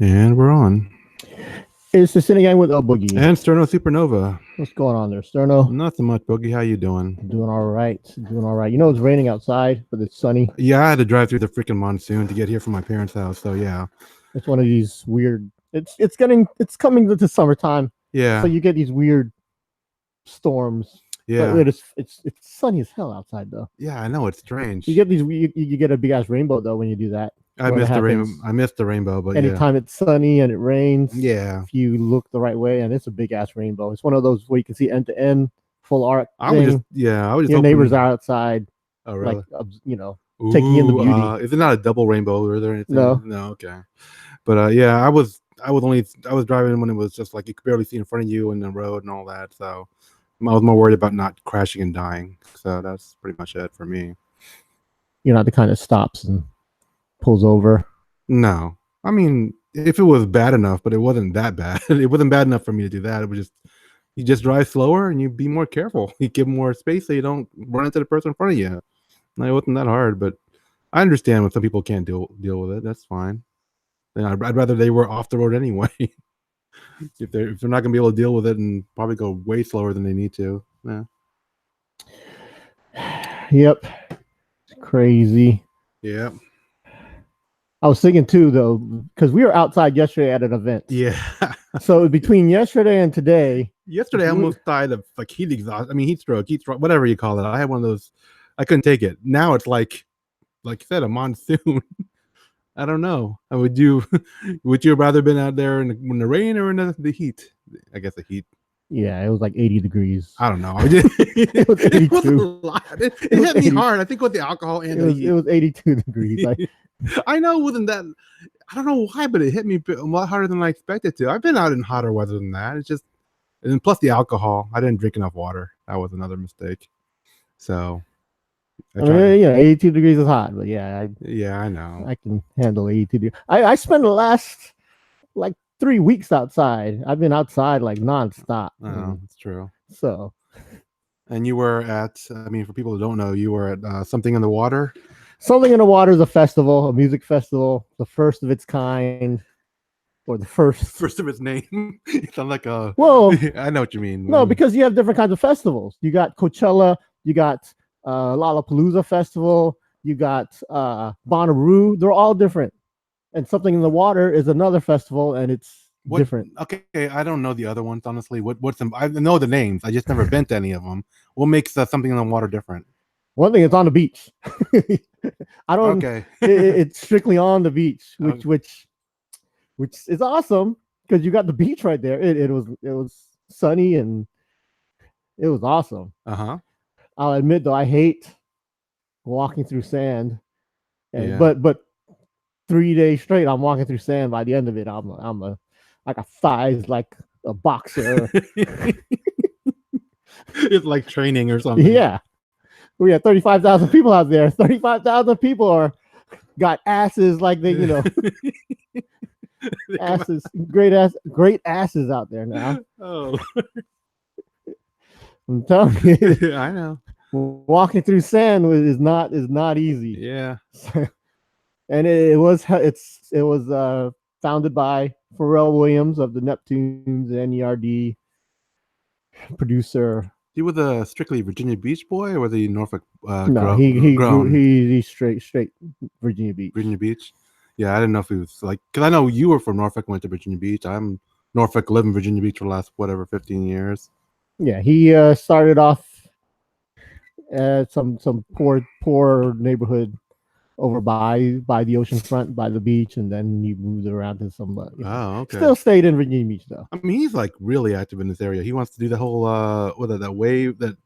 And we're on. It's the Sini-Gang with l-boogy. And Sterno Supernova. What's going on there, Sterno? Nothing much, Boogie. How you doing? Doing all right. Doing all right. You know it's raining outside, but it's sunny. Yeah, I had to drive through the freaking monsoon to get here from my parents' house. So yeah, It's one of these weird. It's coming to the summertime. yeah, So you get these weird storms. yeah, But it's sunny as hell outside though. yeah. I know it's strange. You get these. You get a big ass rainbow though when you do that. I When it missed the rainbow. happens. I missed the rainbow, but Anytime it's sunny and it rains, yeah. if you look the right way, and it's a big ass rainbow. It's one of those where you can see end to end, full arc. I was just Your hoping... neighbors are outside, Oh really? Like taking in the beauty. Is it not a double rainbow or there anything? No. Okay. But yeah, I was driving when it was just like you could barely see in front of you and the road and all that. So I was more worried about not crashing and dying. So that's pretty much it for me. You're not the kind that stops and pulls over. No, I mean, if it was bad enough, but it wasn't that bad. It wasn't bad enough for me to do that. It was just, you just drive slower and you be more careful. You give more space so you don't run into the person in front of you. No, it wasn't that hard, but I understand when some people can't deal with it. That's fine. And I'd rather they were off the road anyway. if they're not gonna be able to deal with it and probably go way slower than they need to. Yeah. Yep. It's crazy. Yeah. I was thinking too, though, because we were outside yesterday at an event. Yeah. So between yesterday and today. Yesterday, I almost died of like heat exhaustion. I mean, heat stroke, whatever you call it. I had one of those. I couldn't take it. Now it's like you said, a monsoon. I don't know. Would you have rather been out there in the rain or in the heat? I guess the heat. Yeah, it was like 80 degrees. I don't know. It was 82. It was a lot. It hit me hard. I think with the alcohol and the heat. It was 82 degrees. I know it wasn't that. I don't know why, but it hit me a lot harder than I expected to. I've been out in hotter weather than that. It's just, and plus the alcohol. I didn't drink enough water. That was another mistake. So, I mean, 82 degrees is hot, but yeah, I know. I can handle 82 degrees. I spent the last like 3 weeks outside. I've been outside like nonstop. Oh, that's true. So, and you were at, I mean, for people who don't know, you were at Something in the Water. Something in the Water is a festival, a music festival, the first of its kind, or the first of its name. It sounds like a. Well, I know what you mean. No, because you have different kinds of festivals. You got Coachella, you got Lollapalooza Festival, you got Bonnaroo. They're all different. And Something in the Water is another festival, and it's different. Okay, I don't know the other ones honestly. What's them? I know the names. I just never been to any of them. What makes Something in the Water different? One thing, it's on the beach. I don't. Okay. It's strictly on the beach, which is awesome because you got the beach right there. It was sunny and it was awesome. I'll admit though, I hate walking through sand, but 3 days straight I'm walking through sand. By the end of it, I got thighs like a boxer. It's like training or something. Yeah. We had 35,000 people out there. 35,000 people got asses like they, asses, great asses out there now. Oh, I'm telling you, I know. Walking through sand is not easy. Yeah, and it was founded by Pharrell Williams of the Neptunes and NERD, producer. He was a strictly Virginia Beach boy, or was he Norfolk? No, he's straight Virginia Beach. Virginia Beach. Yeah, I didn't know if he was like, because I know you were from Norfolk, went to Virginia Beach. I'm Norfolk, lived in Virginia Beach for the last 15 years. Yeah, he started off at some poor neighborhood over by the ocean front, by the beach, and then he moved around to some. Okay. Still stayed in Virginia Beach though. I mean, he's like really active in this area. He wants to do the whole that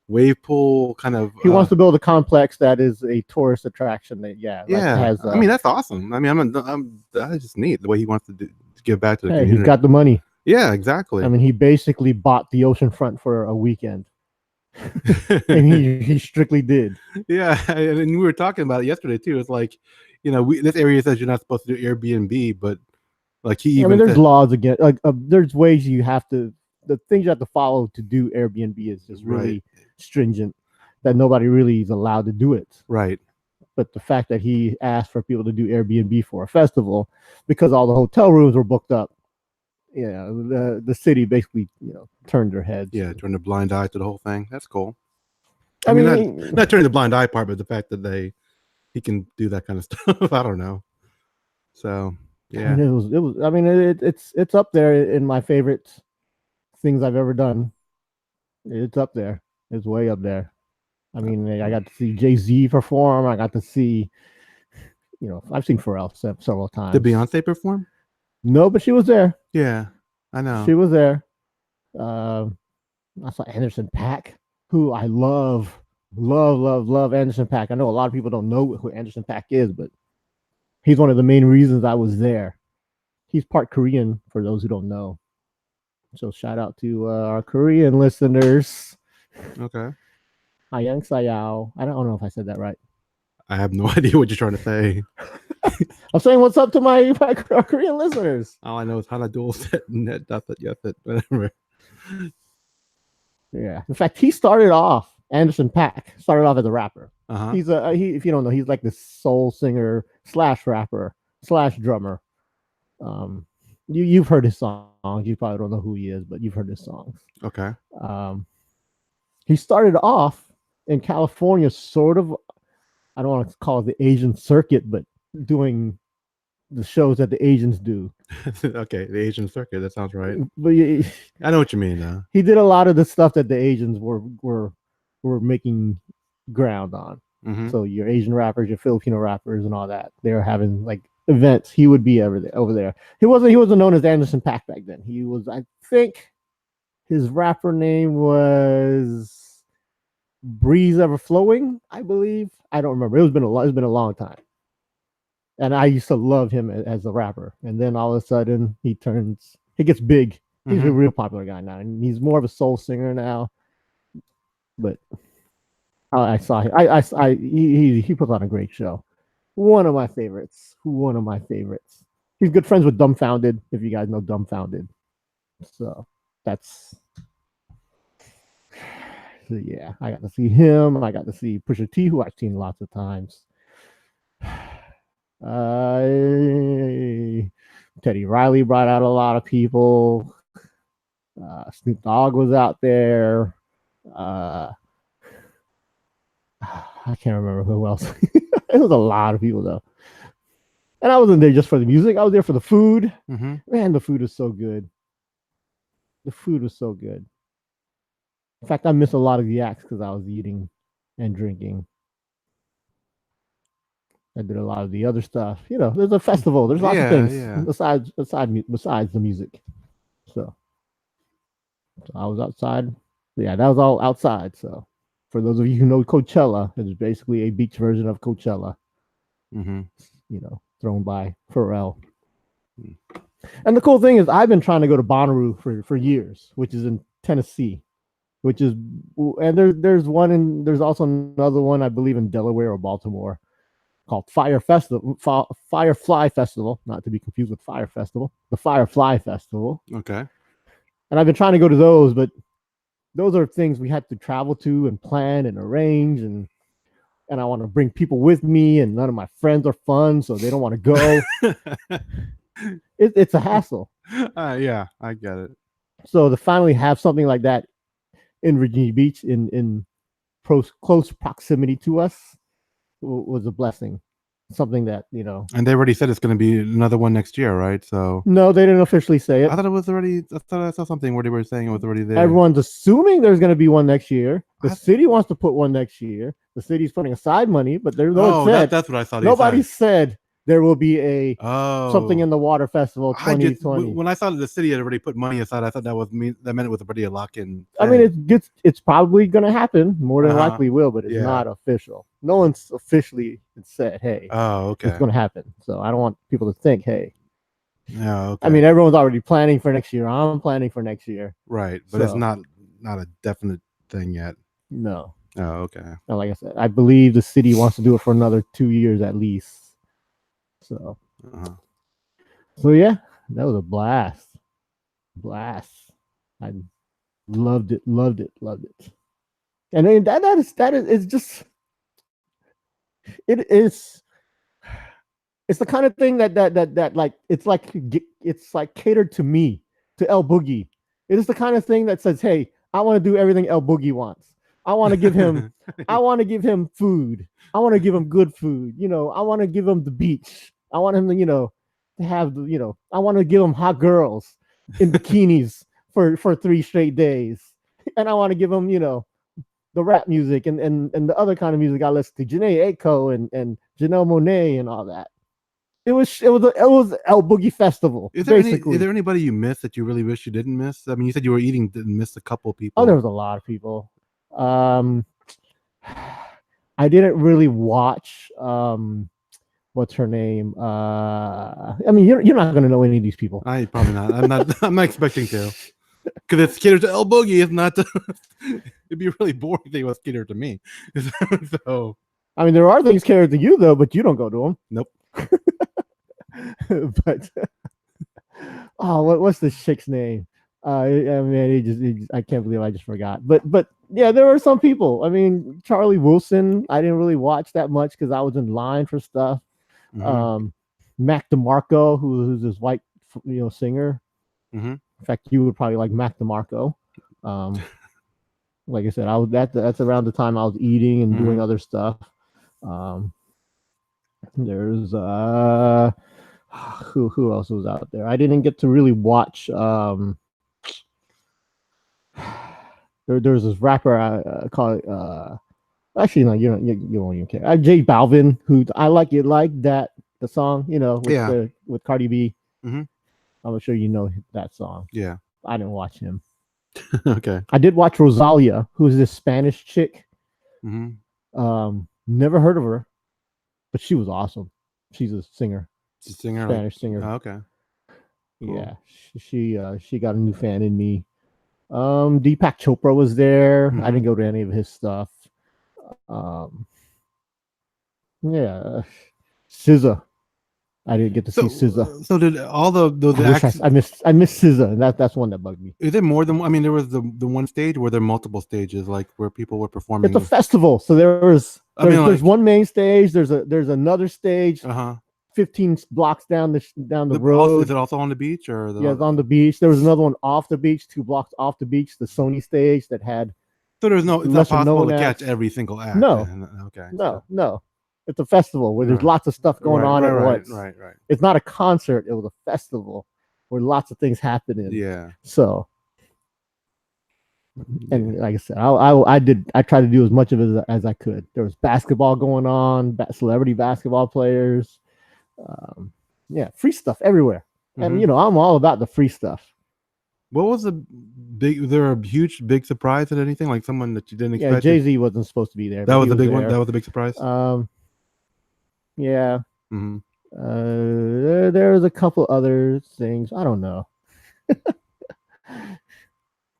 wave pool kind of. He wants to build a complex that is a tourist attraction. Has. I mean, that's awesome. I mean, that's just neat the way he wants to give back to the community. He's got the money. Yeah, exactly. I mean, he basically bought the oceanfront for a weekend. And he strictly did. Yeah, and we were talking about it yesterday too. It's like, this area says you're not supposed to do Airbnb, but like there's laws against, there's ways you have to, the things you have to follow to do Airbnb is just really stringent, that nobody really is allowed to do it. Right. but the fact that he asked for people to do Airbnb for a festival because all the hotel rooms were booked up, the city basically turned their heads. Yeah, turned a blind eye to the whole thing. That's cool. I mean, not turning the blind eye part, but the fact that he can do that kind of stuff. I don't know. So yeah, it was. I mean, it's up there in my favorite things I've ever done. It's up there. It's way up there. I mean, I got to see Jay-Z perform. I got to see, I've seen Pharrell several times. Did Beyonce perform? No, but she was there. Yeah, I know. She was there. I saw Anderson .Paak, who I love Anderson .Paak. I know a lot of people don't know who Anderson .Paak is, but he's one of the main reasons I was there. He's part Korean, for those who don't know. So shout out to our Korean listeners. Okay. Hayang Sayao. I don't know if I said that right. I have no idea what you're trying to say. I'm saying what's up to my Korean listeners. All I know is Hanadul said net whatever. Yeah. In fact, he started off, Anderson .Paak started off as a rapper. Uh-huh. He's if you don't know, he's like the soul singer / rapper / drummer. You've heard his songs. You probably don't know who he is, but you've heard his songs. Okay. He started off in California, sort of, I don't want to call it the Asian circuit, but doing the shows that the Asians do. Okay, the Asian circuit. That sounds right. But I know what you mean, though. He did a lot of the stuff that the Asians were making ground on. Mm-hmm. So your Asian rappers, your Filipino rappers, and all that, they were having like events. He would be over there. He wasn't known as Anderson .Paak back then. He was, I think, his rapper name was Breeze Ever Flowing, I believe. I don't remember. It's been a long time. And I used to love him as a rapper. And then all of a sudden he gets big. He's a real popular guy now. And he's more of a soul singer now. But I saw him. He puts on a great show. One of my favorites. He's good friends with Dumbfounded, if you guys know Dumbfounded. So yeah, I got to see him. I got to see Pusha T, who I've seen lots of times. Teddy Riley brought out a lot of people. Snoop Dogg was out there. I can't remember who else. It was a lot of people though. And I wasn't there just for the music. I was there for the food. Mm-hmm. Man, the food was so good. In fact, I missed a lot of the acts because I was eating and drinking. I did a lot of the other stuff. There's a festival. There's lots of things besides the music. So I was outside. Yeah, that was all outside. So for those of you who know Coachella, it's basically a beach version of Coachella. Mm-hmm. Thrown by Pharrell. And the cool thing is, I've been trying to go to Bonnaroo for years, which is in Tennessee. And there's also another one, I believe, in Delaware or Baltimore, called Firefly Festival, not to be confused with Fire Festival, the Firefly Festival. Okay. And I've been trying to go to those, but those are things we had to travel to and plan and arrange, and I want to bring people with me, and none of my friends are fun, so they don't want to go. It's a hassle. Yeah, I get it. So to finally have something like that in Virginia Beach in close proximity to us was a blessing. Something that, And they already said it's going to be another one next year, right? So no, they didn't officially say it. I thought I saw something where they were saying it was already there. Everyone's assuming there's going to be one next year. The city wants to put one next year. The city's putting aside money, but there's that's what I thought. Nobody said there will be a something in the water festival 2020. When I saw that the city had already put money aside, I thought that meant it was already a lock-in thing. I mean, it's probably going to happen. More than likely will, but it's not official. No one's officially said, hey, it's going to happen. So I don't want people to think, hey. Yeah, okay. I mean, everyone's already planning for next year. I'm planning for next year. Right, but it's not a definite thing yet. No. Oh, okay. And like I said, I believe the city wants to do it for another 2 years at least. So, so yeah, that was a blast. I loved it. And then that is it's just, It is. It's the kind of thing that like it's like catered to me, to l-boogy. It is the kind of thing that says, "Hey, I want to do everything l-boogy wants. I want to give him, I want to give him food. I want to give him good food. I want to give him the beach. I want him to, to have the, I want to give him hot girls in bikinis for 3 straight days, and I want to give him, the rap music and the other kind of music I listen to, Janae Aiko and Janelle Monáe and all that." It was l-boogy festival. Is there anybody you missed that you really wish you didn't miss? I mean, you said you were eating, didn't miss a couple people. Oh, there was a lot of people. I didn't really watch. What's her name? I mean, you're not going to know any of these people. I probably not. I'm not expecting to, because it's catered to l-boogy. It's not. It'd be really boring if it was catered to me. So, I mean, there are things catered to you though, but you don't go to them. Nope. But what's the chick's name? I mean, I can't believe I just forgot. But yeah, there were some people. I mean, Charlie Wilson, I didn't really watch that much because I was in line for stuff. Mm-hmm. Mac DeMarco, who's this white, singer. Mm-hmm. In fact, you would probably like Mac DeMarco. Like I said, that's around the time I was eating and doing other stuff. There's who else was out there? I didn't get to really watch. There's this rapper called actually no, you won't even care. J Balvin, who I like the song, with Cardi B. Mm-hmm. I'm sure you know that song. Yeah, I didn't watch him. Okay, I did watch Rosalia, who's this Spanish chick. Mm-hmm. Never heard of her, but she was awesome. She's a singer. She's a singer, Spanish singer. Oh, okay. Cool. Yeah, she got a new fan in me. Deepak Chopra was there. Mm-hmm. I didn't go to any of his stuff. Yeah, SZA. I didn't get to see SZA. So did all those acts? I missed SZA. That's one that bugged me. Is there more than? I mean, there was the one stage. Were there multiple stages, like where people were performing? It's a festival, so there's one main stage. There's another stage. 15 blocks down the road. Is it also on the beach or? Yeah, it's on the beach. There was another one off the beach, 2 blocks off the beach. The Sony stage that had. So it's not possible to catch every single act. No. Okay. No. It's a festival where there's lots of stuff going on at once. Right. It's not a concert. It was a festival where lots of things happening. Yeah. So, and like I said, I tried to do as much of it as I could. There was basketball going on, celebrity basketball players. Yeah, free stuff everywhere. Mm-hmm. And I'm all about the free stuff. What was was there a huge big surprise at anything, like someone that you didn't expect? Yeah, Jay-Z wasn't supposed to be there. That was the big one. That was the big surprise. Yeah. Mm-hmm. There's a couple other things. I don't know.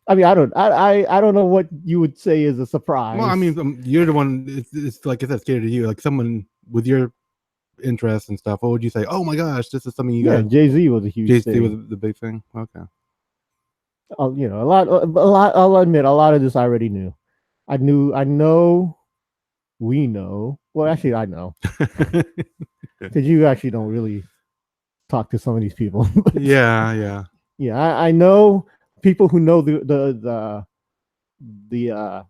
I mean, I don't know what you would say is a surprise. Well, I mean, you're the one. It's like I said, catered to you. Like someone with your interests and stuff. What would you say? Oh my gosh, this is something you got. Jay-Z was a huge. Jay-Z was the big thing. Okay. A lot. I'll admit, a lot of this I already knew. I know. We know. Well, actually, I know. Because you actually don't really talk to some of these people. Yeah. I know people who know the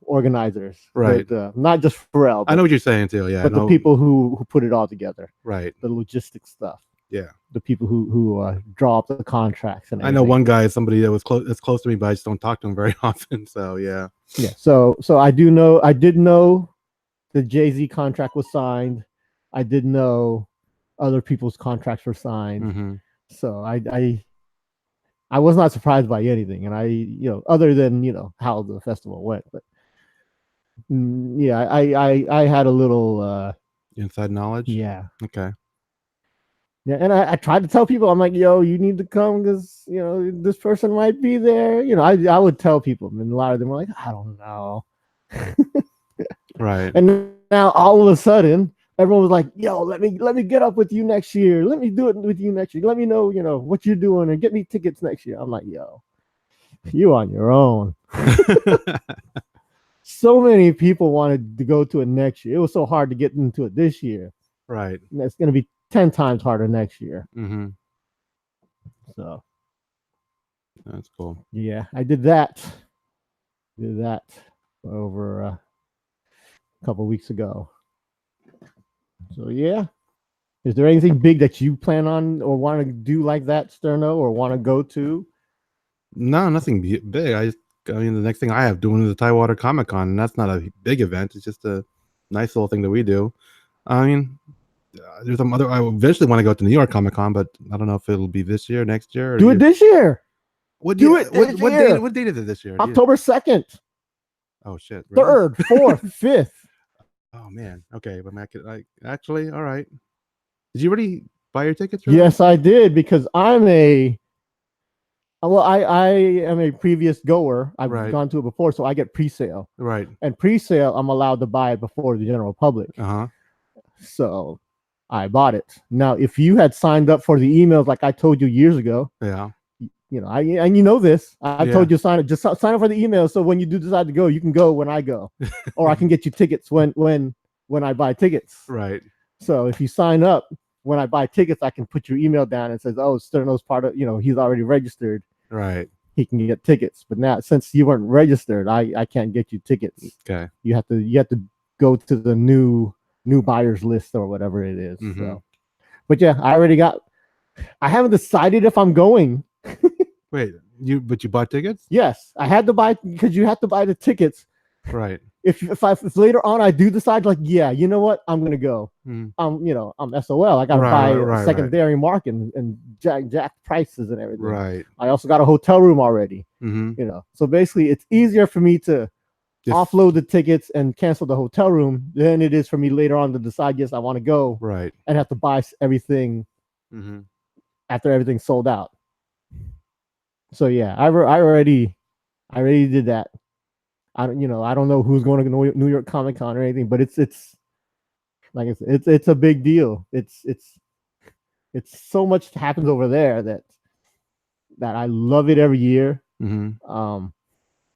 organizers, right? Not just Pharrell. I know what you're saying too. Yeah, but the people who put it all together, right? The logistics stuff. Yeah, the people who draw up the contracts and everything. I know one guy is somebody that was close to me, but I just don't talk to him very often. So yeah. So I did know the Jay-Z contract was signed. I did know other people's contracts were signed. Mm-hmm. So I was not surprised by anything, and other than how the festival went, but yeah, I had a little inside knowledge. Yeah. Okay. Yeah, and I tried to tell people, I'm like, yo, you need to come because this person might be there. I would tell people, and a lot of them were like, I don't know. Right. And now all of a sudden, everyone was like, yo, let me get up with you next year. Let me do it with you next year. Let me know, what you're doing and get me tickets next year. I'm like, yo, you on your own. so many people wanted to go to it next year. It was so hard to get into it this year. Right. And it's going to be 10 times harder next year. Mm-hmm. So that's cool. Yeah, I did that. Over a couple weeks ago. So yeah. Is there anything big that you plan on or want to do like that, Sterno, or want to go to? No, nothing big. I mean, the next thing I have doing is the Tidewater Comic Con, and that's not a big event. It's just a nice little thing that we do. I mean, there's some other. I eventually want to go to New York Comic Con, but I don't know if it'll be this year, next year. Or do it this year. What date is it this year? October 2nd. Oh shit! Really? 3rd, 4th, 5th. Oh man. Okay, but actually, all right. Did you already buy your tickets? Really? Yes, I did, because I am a previous goer. I've gone to it before, so I get pre-sale. Right. And pre-sale, I'm allowed to buy it before the general public. So I bought it. Now, if you had signed up for the emails like I told you years ago, and you know this, I told you sign up for the email, so when you do decide to go, you can go when I go, or I can get you tickets when I buy tickets. Right. So if you sign up when I buy tickets, I can put your email down and says, "Oh, Sterno's part of, he's already registered. Right. He can get tickets." But now, since you weren't registered, I can't get you tickets. Okay. You have to go to the new buyers list or whatever it is. Mm-hmm. So, but yeah, I haven't decided if I'm going. Wait, you bought tickets? Yes, I had to buy, because you have to buy the tickets. Right. If later on I do decide, like, yeah, you know what, I'm gonna go. I'm SOL. I gotta buy a secondary market and jack prices and everything. Right. I also got a hotel room already. Mm-hmm. So basically, it's easier for me to offload the tickets and cancel the hotel room than it is for me later on to decide, yes, I want to go. Right. And have to buy everything after everything's sold out. So yeah, I already did that. I don't know who's going to New York Comic Con or anything, but it's like it's a big deal. It's so much happens over there that I love it every year. Mm-hmm.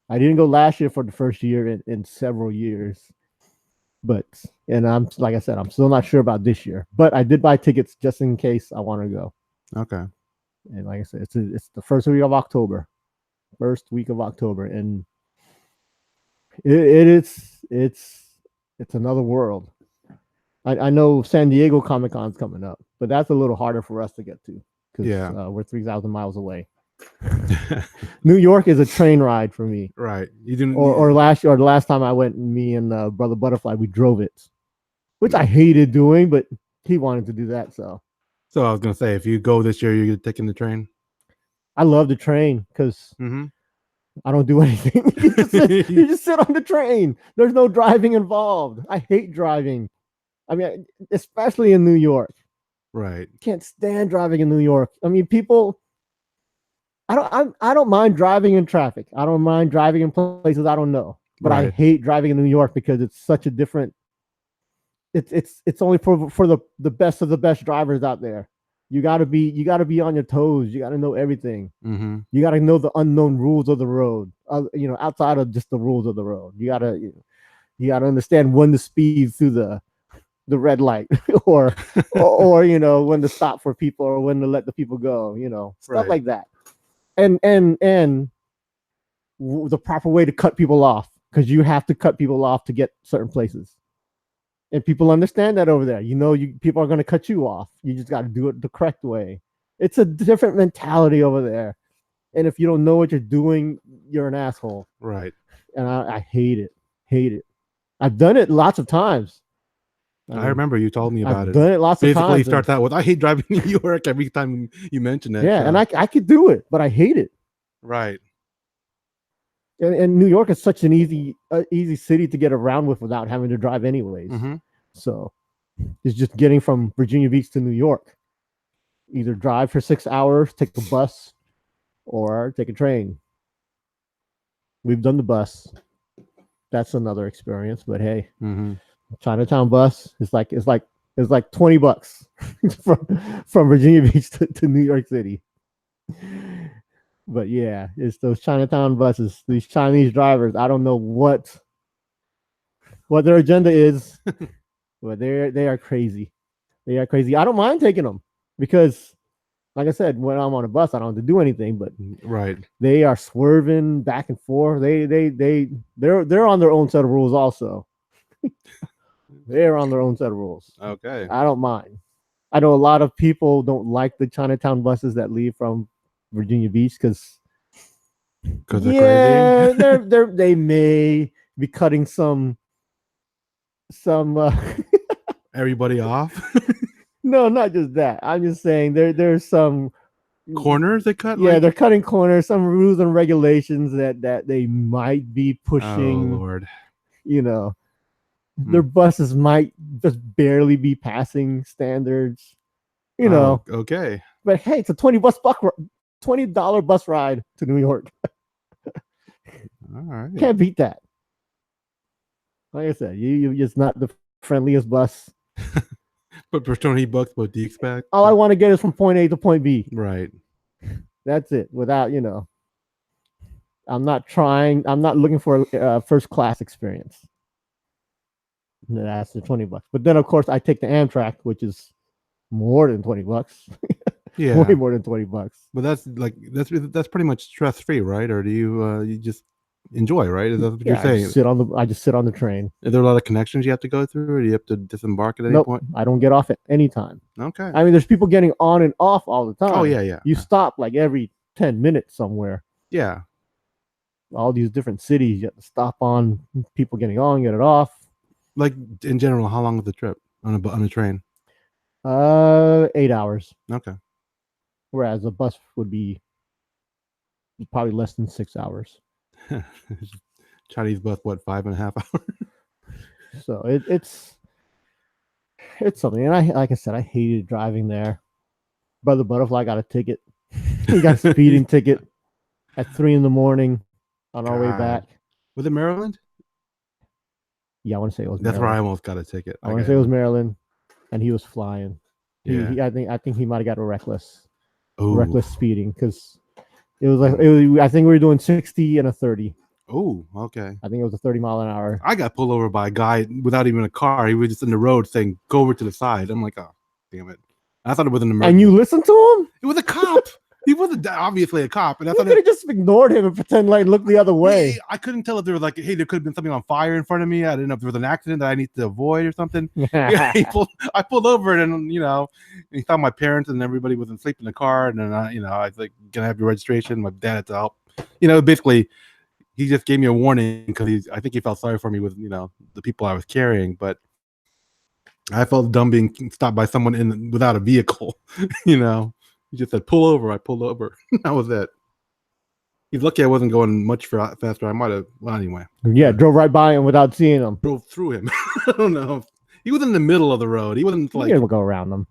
I didn't go last year for the first year in several years, and I'm, like I said, I'm still not sure about this year, but I did buy tickets just in case I want to go. Okay. And like I said, it's the first week of October, and it's another world. I know San Diego Comic Con's coming up, but that's a little harder for us to get to, because we're 3,000 miles away. New York is a train ride for me. Right. You didn't. Or the last time I went, me and Brother Butterfly, we drove it, which I hated doing, but he wanted to do that. So I was gonna say, if you go this year, you're taking the train. I love the train because I don't do anything. You just sit on the train. There's no driving involved. I hate driving. I mean, especially in New York. Right. Can't stand driving in New York. I mean, people. I don't mind driving in traffic. I don't mind driving in places I don't know. But I hate driving in New York because it's such a different. It's only for the best of the best drivers out there. You gotta be on your toes. You gotta know everything. Mm-hmm. You gotta know the unknown rules of the road. Outside of just the rules of the road. You gotta understand when to speed through the red light, or when to stop for people, or when to let the people go. Stuff like that. And the proper way to cut people off, because you have to cut people off to get certain places. And people understand that over there. People are going to cut you off. You just got to do it the correct way. It's a different mentality over there. And if you don't know what you're doing, you're an asshole. Right. And I hate it. Hate it. I've done it lots of times. I remember you told me about it. I've done it lots of times. Basically, you start that with, I hate driving in New York every time you mention it. Yeah, so. And I could do it, but I hate it. Right. And New York is such an easy city to get around with without having to drive anyways. Mm-hmm. So it's just getting from Virginia Beach to New York. Either drive for 6 hours, take the bus, or take a train. We've done the bus. That's another experience, but hey, Chinatown bus is like $20 from Virginia Beach to New York City. But yeah, it's those Chinatown buses, these Chinese drivers. I don't know what what their agenda is. Well, they are crazy. They are crazy. I don't mind taking them because, like I said, when I'm on a bus, I don't have to do anything. But right, they are swerving back and forth. They're on their own set of rules also. They're on their own set of rules. Okay. I don't mind. I know a lot of people don't like the Chinatown buses that leave from Virginia Beach because they're crazy. they may be cutting some Everybody off. No, not just that. I'm just saying there's some corners they cut. Yeah, they're cutting corners. Some rules and regulations that they might be pushing. Oh Lord. You know, their buses might just barely be passing standards. You know. Okay. But hey, it's a $20 bus ride to New York. All right. Can't beat that. Like I said, you just not the friendliest bus. But for $20, what do you expect? All I want to get is from point A to point B. Right. That's it. Without, I'm not looking for a first class experience. That's the $20. But then of course I take the Amtrak, which is more than $20. Yeah. Way more than $20. But that's pretty much stress free, right? Or do you just enjoy, right? Is that what you're saying? I just sit on the train. Are there a lot of connections you have to go through, or do you have to disembark at any point? I don't get off at any time. Okay. I mean, there's people getting on and off all the time. Oh yeah. You stop like every 10 minutes somewhere. Yeah. All these different cities, you have to stop on, people getting on, get it off. Like in general, how long is the trip on a train? 8 hours. Okay. Whereas a bus would be probably less than 6 hours. Chinese bus, what, 5.5 hours? So it's something. And like I said, I hated driving there. Brother Butterfly got a ticket. He got a speeding ticket at 3 a.m. on our way back. Was it Maryland? Yeah, I want to say it was. That's Maryland. where I almost got a ticket. I want to say it was Maryland, and he was flying. Yeah. I think he might have got a reckless speeding because it was I think we were doing 60 and a 30. Oh, okay. I think it was a 30 mile an hour. I got pulled over by a guy without even a car. He was just in the road saying, "Go over to the side." I'm like, "Oh, damn it!" I thought it was an American. And you listened to him? It was a cop. He wasn't obviously a cop, and I thought you could have just ignored him and pretend like look the other way. I couldn't tell if there was like, hey, there could have been something on fire in front of me. I didn't know if there was an accident that I need to avoid or something. I pulled over, and he thought my parents and everybody was asleep in the car, and then I was like, "Can I have your registration?" My dad had to help. Basically, he just gave me a warning because I think he felt sorry for me with the people I was carrying, but I felt dumb being stopped by someone without a vehicle. He just said, "Pull over." I pulled over. That was it. He's lucky I wasn't going much faster. I might have. Well, anyway. Yeah, drove right by him without seeing him. Drove through him. I don't know. He was in the middle of the road. He wasn't like. We'll go around them.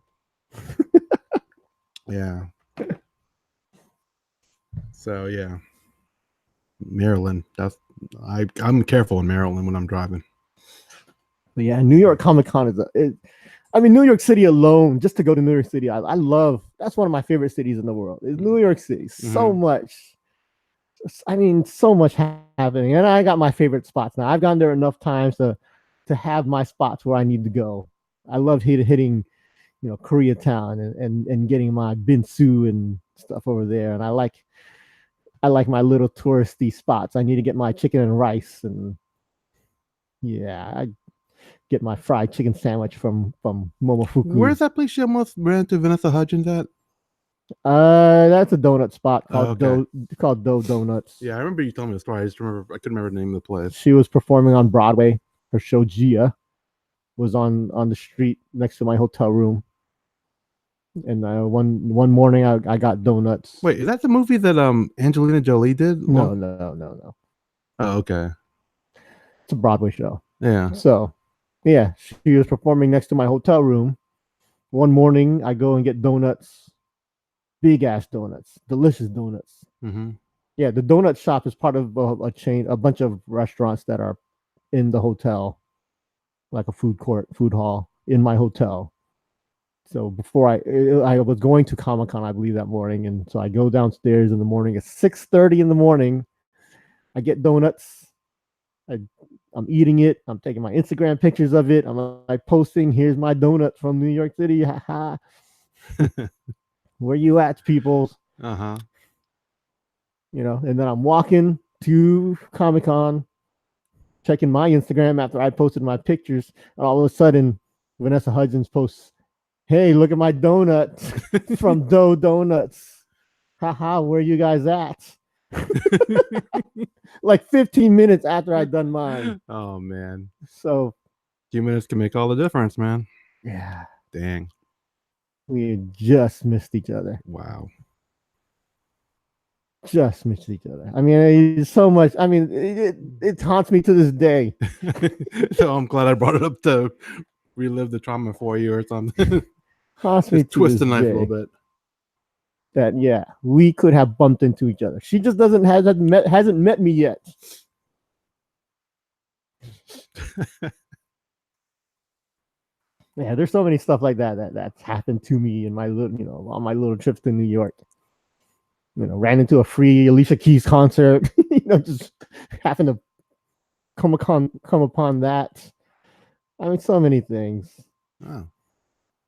Yeah. So yeah, Maryland. I'm careful in Maryland when I'm driving. But yeah, New York Comic Con New York City alone, just to go to New York City, I love. That's one of my favorite cities in the world. Is New York City. So much. So much happening, and I got my favorite spots now. I've gone there enough times to have my spots where I need to go. I love hitting, Koreatown and getting my binsu and stuff over there, and I like my little touristy spots. I need to get my chicken and rice, and I get my fried chicken sandwich from Momofuku. Where's that place you almost ran into Vanessa Hudgens at? That's a donut spot called Dough Donuts. Yeah, I remember you telling me the story. I couldn't remember the name of the place. She was performing on Broadway. Her show Gia was on the street next to my hotel room. And one morning I got donuts. Wait, is that the movie that Angelina Jolie did? No. Oh, okay. It's a Broadway show. Yeah. So, yeah, she was performing next to my hotel room. One morning I go and get donuts. Big ass donuts, delicious donuts. Mm-hmm. Yeah, the donut shop is part of a chain, a bunch of restaurants that are in the hotel, like a food hall in my hotel. So before I was going to Comic-Con, I believe, that morning, and so I go downstairs in the morning at 6:30 in the morning. I get donuts. I I'm eating it. I'm taking my Instagram pictures of it. I'm like posting, here's my donut from New York City. Haha. Where you at, peoples? Uh-huh. You know, and then I'm walking to Comic-Con, checking my Instagram after I posted my pictures, and all of a sudden, Vanessa Hudgens posts, "Hey, look at my donut from Dough Donuts. Haha, where you guys at?" Like 15 minutes after I'd done mine. Oh man. So a few minutes can make all the difference, man. Yeah. Dang. We just missed each other. Wow. Just missed each other. I mean, it's so much. I mean, it haunts me to this day. So I'm glad I brought it up to relive the trauma for you or something. Haunts me to twist this the knife day. a little bit. That yeah, we could have bumped into each other. She just hasn't met me yet. Yeah, there's so many stuff like that's happened to me in my little, on my little trips to New York. Ran into a free Alicia Keys concert. Just having to come upon that. I mean, so many things. Oh.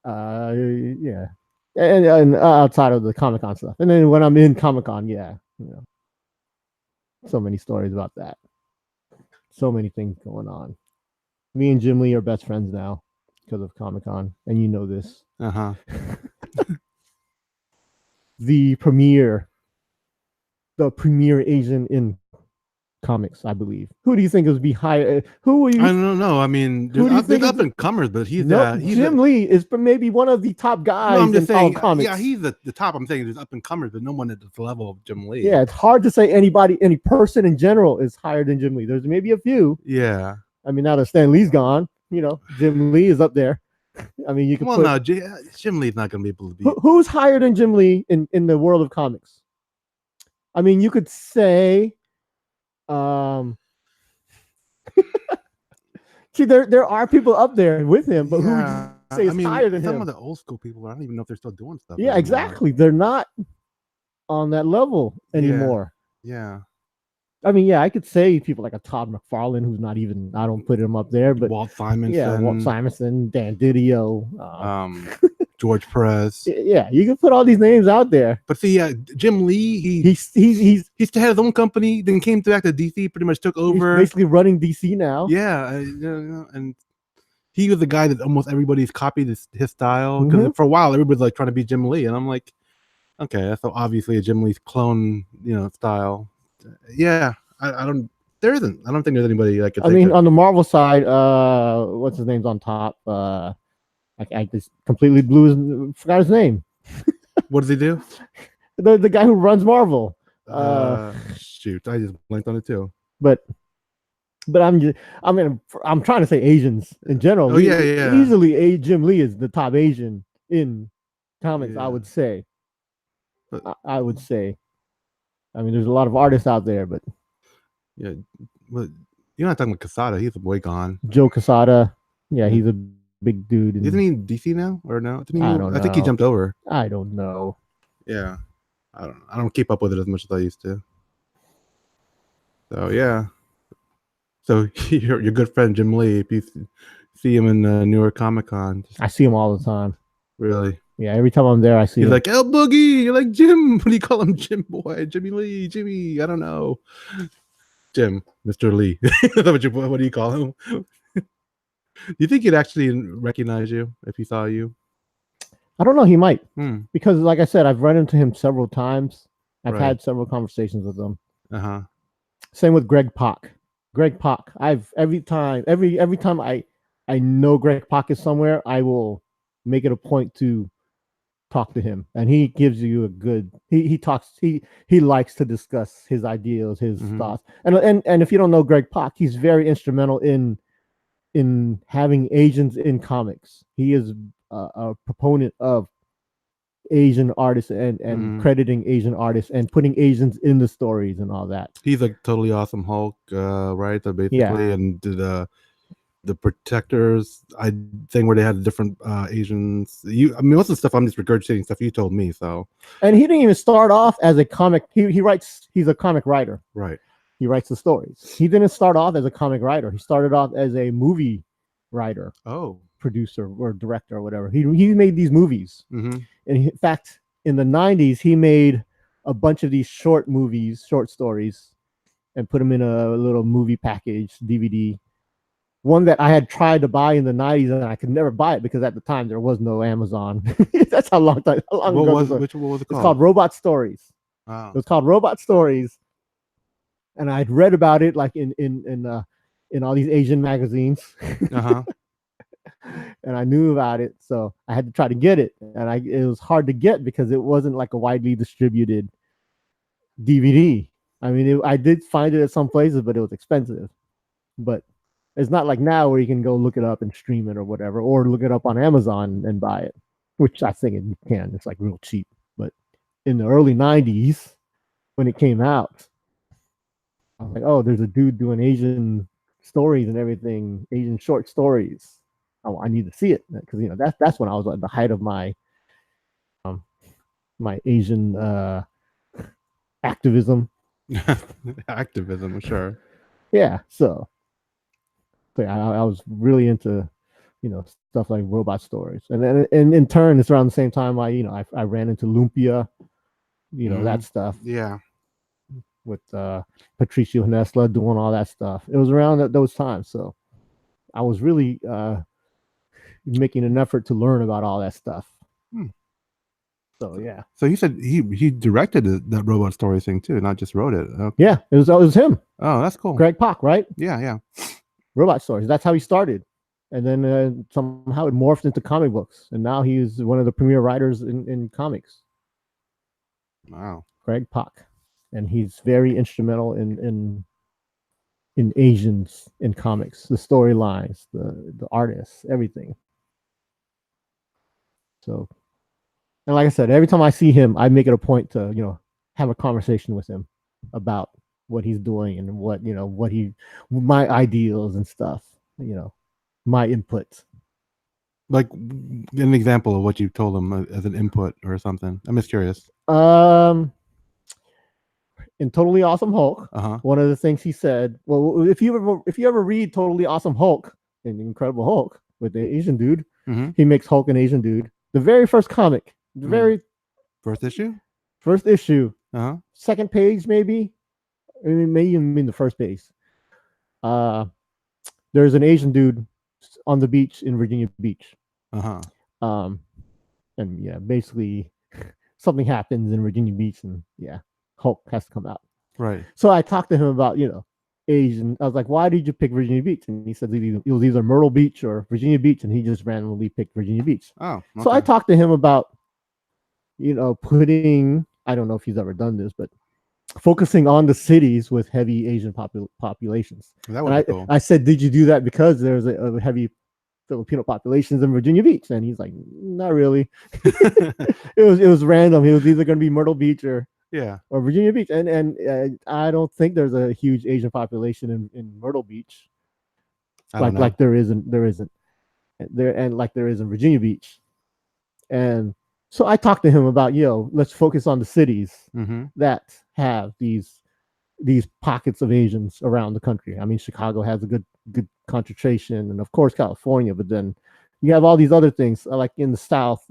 Yeah, and outside of the Comic-Con stuff, and then when I'm in Comic-Con, yeah, so many stories about that. So many things going on. Me and Jim Lee are best friends now because of Comic-Con, and you know this. Uh-huh. The premier Asian in comics, I believe. Who do you think would be higher? Who will you? I don't know. I mean, there's up and comers, but he's Jim Lee is maybe one of the top guys. No, I'm just saying, comics. Yeah, he's the top. I'm saying there's up and comers, but no one at the level of Jim Lee. Yeah, it's hard to say any person in general is higher than Jim Lee. There's maybe a few. Yeah. I mean, now that Stan Lee's gone, Jim Lee is up there. I mean, you can. Well, no, Jim Lee's not going to be able to be. Who's higher than Jim Lee in the world of comics? I mean, you could say. See, there are people up there with him, but who would you say is higher than him? Some of the old school people, I don't even know if they're still doing stuff. Yeah, anymore. Exactly. They're not on that level anymore. Yeah. I mean, yeah, I could say people like a Todd McFarlane, who's not even, I don't put him up there, but Walt Simonson. Yeah, Walt Simonson, Dan Didio, George Perez. Yeah, you can put all these names out there. But see, Jim Lee, he still had his own company, then came back to DC, pretty much took over. He's basically running DC now. Yeah, and he was the guy that almost everybody's copied his style. Because for a while, everybody's like trying to be Jim Lee, and I'm like, okay, that's obviously a Jim Lee's clone, style. Yeah, I don't. There isn't. I don't think there's anybody like. I mean, on the Marvel side, what's his name's on top? I just completely forgot his name. What does he do? The guy who runs Marvel. Shoot, I just blanked on it too. But I'm trying to say Asians in general. Oh yeah. Easily, Jim Lee is the top Asian in comics. Yeah. I would say. I would say. I mean, there's a lot of artists out there, but yeah, well, you're not talking about Quesada. He's way gone. Joe Quesada. Yeah, he's a big dude. Isn't he DC now or no? I don't know. I think he jumped over. I don't know. Yeah, I don't keep up with it as much as I used to. So yeah. So your good friend Jim Lee, if you see him in New York Comic-Con, I see him all the time. Really? Yeah, every time I'm there, I see He's him. like l-boogy. You're like Jim. What do you call him? Jim boy, Jimmy Lee, Jimmy. I don't know. Jim, Mr. Lee. What do you call him? Do you think he'd actually recognize you if he saw you? I don't know. He might, because, like I said, I've run into him several times. I've had several conversations with him. Same with Greg Pak. Greg Pak. Every time I know Greg Pak is somewhere, I will make it a point to talk to him, and he gives you a good. He talks. He likes to discuss his ideals, his thoughts, and if you don't know Greg Pak, he's very instrumental in having Asians in comics. He is a proponent of Asian artists and crediting Asian artists and putting Asians in the stories and all that. He's like totally awesome Hulk, right? Basically, and did the Protectors thing where they had different Asians. Most of the stuff I'm just regurgitating stuff you told me. So, and he didn't even start off as a comic. He writes. He's a comic writer. Right. He writes the stories. He didn't start off as a comic writer. He started off as a movie writer, producer or director or whatever. He made these movies. And in fact, in the 90s, he made a bunch of these short movies, short stories, and put them in a little movie package, DVD. One that I had tried to buy in the 90s and I could never buy it because at the time there was no Amazon. That's how long ago what was it called? It's called Robot Stories. Wow. It was called Robot Stories. And I'd read about it like in all these Asian magazines. And I knew about it, so I had to try to get it. And it was hard to get because it wasn't like a widely distributed DVD. I mean, I did find it at some places, but it was expensive. But it's not like now where you can go look it up and stream it or whatever, or look it up on Amazon and buy it, which I think you can. It's like real cheap. But in the early 90s, when it came out, I was like, oh, there's a dude doing Asian stories and everything, Asian short stories. Oh, I need to see it because that's when I was at the height of my my Asian activism. Activism, sure. Yeah, so I was really into stuff like Robot Stories, and then in turn, it's around the same time I ran into Lumpia, that stuff. Yeah. With Patricio Hnesla doing all that stuff. It was around those times, so I was really making an effort to learn about all that stuff. So yeah. So you said he directed that Robot Story thing too, not just wrote it. Okay. Yeah, it was him. Oh, that's cool. Greg Pak, right? Yeah. Robot Stories. That's how he started, and then somehow it morphed into comic books, and now he's one of the premier writers in comics. Wow. Greg Pak. And he's very instrumental in Asians in comics, the storylines, the artists, everything. So, and like I said, every time I see him, I make it a point to have a conversation with him about what he's doing and my ideals and stuff. My inputs. Like an example of what you told him as an input or something. I'm just curious. In Totally Awesome Hulk, one of the things he said, well, if you ever read Totally Awesome Hulk and Incredible Hulk with the Asian dude, he makes Hulk an Asian dude. The very first comic, the very first issue, second page maybe, maybe even the first page. There's an Asian dude on the beach in Virginia Beach, and yeah, basically something happens in Virginia Beach, and yeah. Hulk has to come out. Right. So I talked to him about, Asian. I was like, why did you pick Virginia Beach? And he said it was either Myrtle Beach or Virginia Beach, and he just randomly picked Virginia Beach. Oh. Okay. So I talked to him about, putting, I don't know if he's ever done this, but focusing on the cities with heavy Asian populations. That would be cool. I said, did you do that because there's a heavy Filipino populations in Virginia Beach? And he's like, not really. It was random. He was either going to be Myrtle Beach or Virginia Beach, and I don't think there's a huge Asian population in Myrtle Beach, like there isn't there, and like there is in Virginia Beach. And so I talked to him about let's focus on the cities that have these pockets of Asians around the country. I mean, Chicago has a good concentration, and of course California, but then you have all these other things like in the South,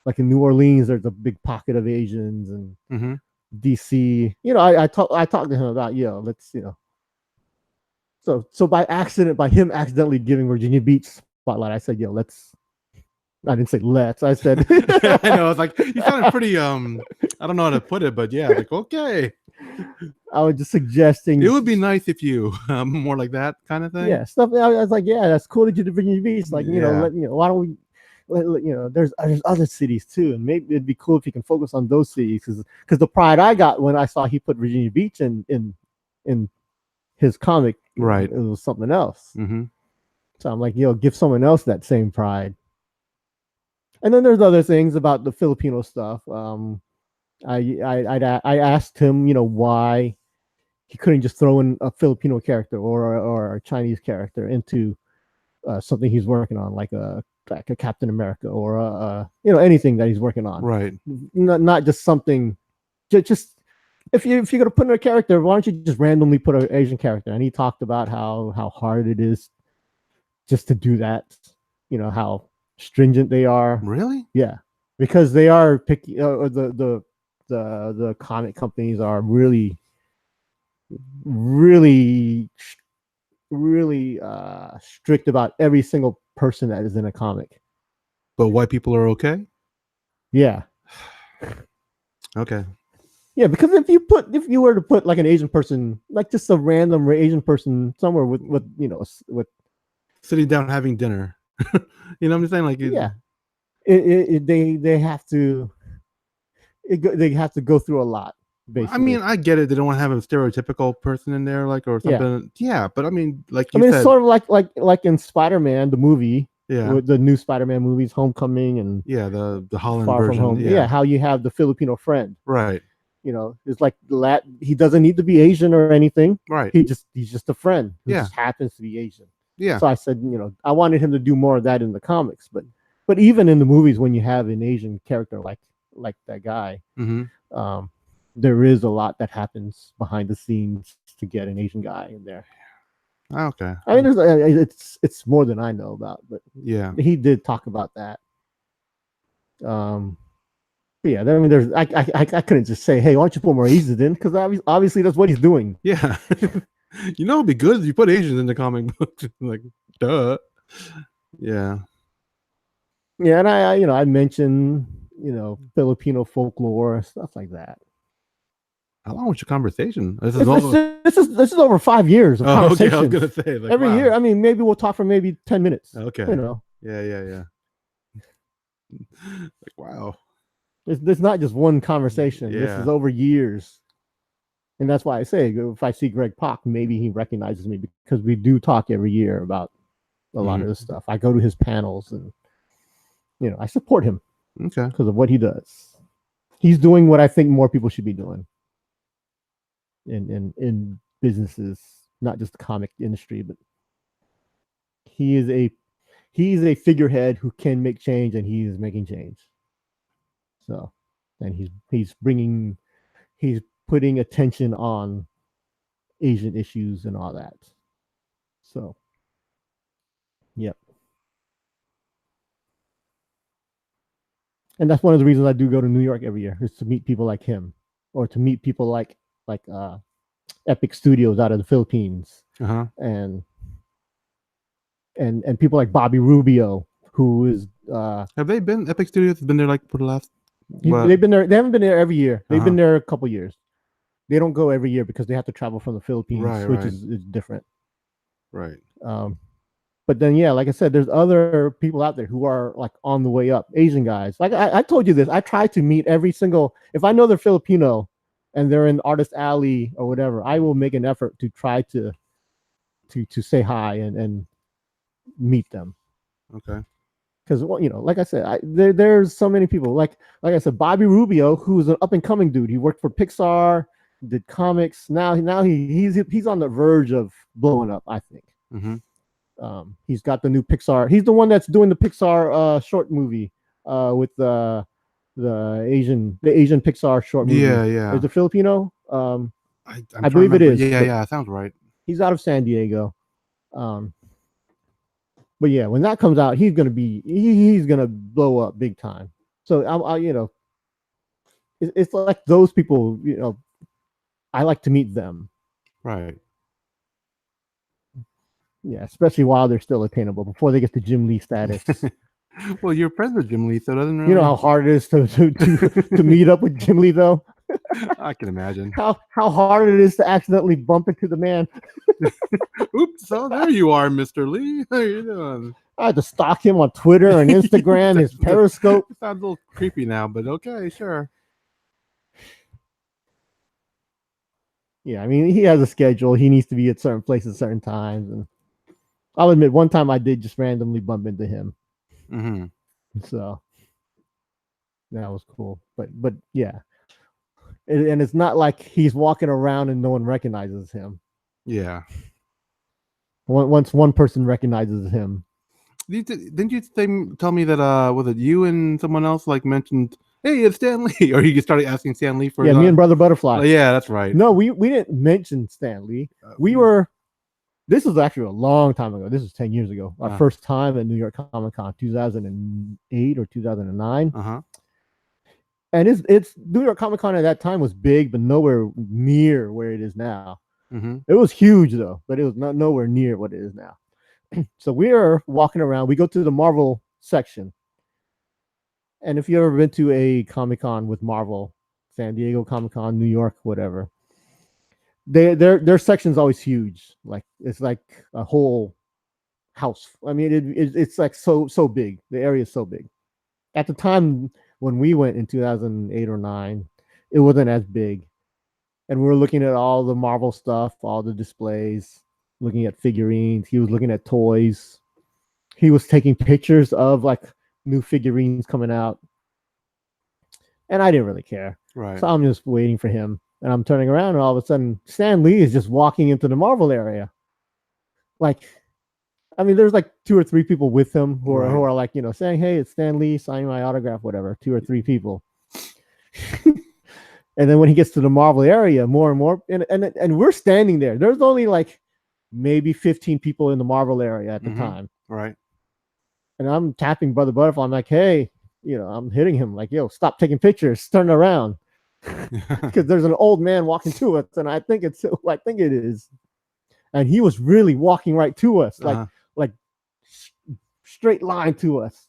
like in New Orleans, there's a big pocket of Asians, and DC. I talked to him about let's So by him accidentally giving Virginia Beach spotlight, I said let's. I didn't say let's. I said I know. It's like you sounded pretty. I don't know how to put it, but yeah, like okay. I was just suggesting it would be nice if you more like that kind of thing. Yeah, stuff. I was like, yeah, that's cool that you did Virginia Beach. Like why don't we? There's other cities too, and maybe it'd be cool if you can focus on those cities, because the pride I got when I saw he put Virginia Beach in his comic, right? It was something else. So I'm like, give someone else that same pride. And then there's other things about the Filipino stuff. I asked him, why he couldn't just throw in a Filipino character or a Chinese character into something he's working on, like a Captain America or anything that he's working on, right? Not just something, just if you're gonna put in a character, why don't you just randomly put an Asian character? And he talked about how hard it is just to do that. You know how stringent they are. Really? Yeah, because they are picky. The comic companies are really, really, really strict about every single person that is in a comic. But white people are okay? Yeah. Okay. Yeah, because if you were to put like an Asian person, like just a random Asian person somewhere with with sitting down having dinner, you know what I'm saying? Like, yeah, they have to they have to go through a lot. Basically, I mean, I get it. They don't want to have a stereotypical person in there, like, or something. Yeah, but I mean, like you said, it's sort of like in Spider-Man the movie. Yeah, with the new Spider-Man movies, Homecoming and the Holland Far version. From Home. Yeah, how you have the Filipino friend. Right. You know, it's like he doesn't need to be Asian or anything. Right. He's just a friend who just happens to be Asian. Yeah. So I said, I wanted him to do more of that in the comics, but even in the movies, when you have an Asian character like that guy, there is a lot that happens behind the scenes to get an Asian guy in there. Okay. I mean, it's more than I know about, but yeah, he did talk about that. Yeah, I mean, I couldn't just say, hey, why don't you put more Asians in? Because obviously that's what he's doing. Yeah. It'd be good if you put Asians in the comic books. Like, duh. Yeah. Yeah, and I mentioned, Filipino folklore, stuff like that. How long was your conversation? This is over 5 years of conversation. Okay, I was gonna say, like, every year. I mean, maybe we'll talk for maybe 10 minutes. Okay. Yeah. Like, wow. There's not just one conversation. Yeah. This is over years. And that's why I say, if I see Greg Pak, maybe he recognizes me, because we do talk every year about a lot of this stuff. I go to his panels and, I support him. Okay. Because of what he does. He's doing what I think more people should be doing in businesses, not just the comic industry, but he is a figurehead who can make change, and he is making change. So, and he's putting attention on Asian issues and all that. So, yep. And that's one of the reasons I do go to New York every year, is to meet people like him, or to meet people like Epic Studios out of the Philippines, and people like Bobby Rubio, who is have they been Epic Studios? Been there like for the last? They've been there. They haven't been there every year. They've been there a couple years. They don't go every year because they have to travel from the Philippines, which is different. Right. But then, yeah, like I said, there's other people out there who are like on the way up. Asian guys. Like I told you this. I try to meet every single. If I know they're Filipino and they're in Artist Alley or whatever, I will make an effort to try to say hi and meet them. Okay. Because, like I said, there's so many people. Like I said, Bobby Rubio, who's an up and coming dude. He worked for Pixar, did comics. Now he's on the verge of blowing up, I think. He's got the new Pixar. He's the one that's doing the Pixar short movie with the Asian Pixar short movie. Yeah. Is it Filipino? I believe it is. Yeah, sounds right. He's out of San Diego. But yeah, when that comes out, he's gonna blow up big time. So it's like those people. I like to meet them. Right. Yeah, especially while they're still attainable, before they get to Jim Lee status. Well, you're friends with Jim Lee, so it doesn't really. You know how hard it is to meet up with Jim Lee, though. I can imagine how hard it is to accidentally bump into the man. Oops! So there you are, Mr. Lee. How you doing? I had to stalk him on Twitter and Instagram, his Periscope. It sounds a little creepy now, but okay, sure. Yeah, I mean, he has a schedule. He needs to be at certain places at certain times, and I'll admit, one time I did just randomly bump into him. So that was cool. But yeah. And it's not like he's walking around and no one recognizes him. Yeah. Once one person recognizes him. Didn't you tell me that was it you and someone else like mentioned hey, it's Stan Lee, or you started asking Stan Lee for me and Brother Butterfly. Yeah, that's right. No, we didn't mention Stan Lee. We were. This was actually a long time ago. This was 10 years ago. Our first time at New York Comic Con, 2008 or 2009. And it's New York Comic Con at that time was big, but nowhere near where it is now. It was huge though, but it was not nowhere near what it is now. So we are walking around. We go to the Marvel section. And if you've ever been to a Comic Con with Marvel, San Diego Comic Con, New York, whatever, their section's always huge. Like it's like a whole house. I mean, it's like so big. The area is so big. At the time when we went in 2008 or 9, it wasn't as big. And we were looking at all the Marvel stuff, all the displays, looking at figurines. He was looking at toys. He was taking pictures of like new figurines coming out. And I didn't really care. Right. So I'm just waiting for him. And I'm turning around, and all of a sudden, Stan Lee is just walking into the Marvel area. Like, I mean, there's like 2 or 3 people with him who are like, you know, saying, hey, it's Stan Lee, signing my autograph, whatever. 2 or 3 people. And then when he gets to the Marvel area, more and more, and we're standing there. There's only like maybe 15 people in the Marvel area at the time. Right. And I'm tapping Brother Butterfly. I'm like, hey, you know, I'm hitting him like, yo, stop taking pictures, turn around. Because there's an old man walking to us, and I think it is. And he was really walking right to us, like straight line to us.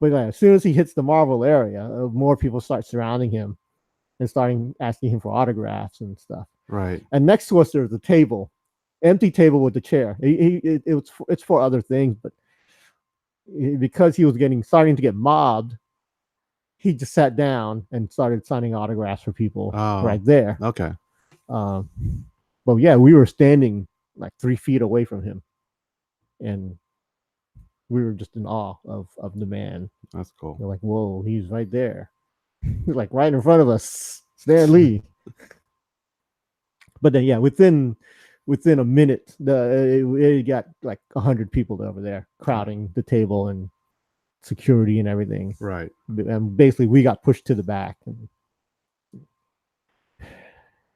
But as soon as he hits the Marvel area, more people start surrounding him and starting asking him for autographs and stuff. Right. And next to us there's a table, empty table with the chair. It's for other things, but because he was starting to get mobbed, he just sat down and started signing autographs for people right there. Okay. But yeah, we were standing like 3 feet away from him, and we were just in awe of the man. That's cool. We're like, whoa, he's right there. Like right in front of us, Stan Lee. But then, yeah, within a minute, it got like 100 people over there crowding the table and security and everything. Right. And basically, we got pushed to the back. And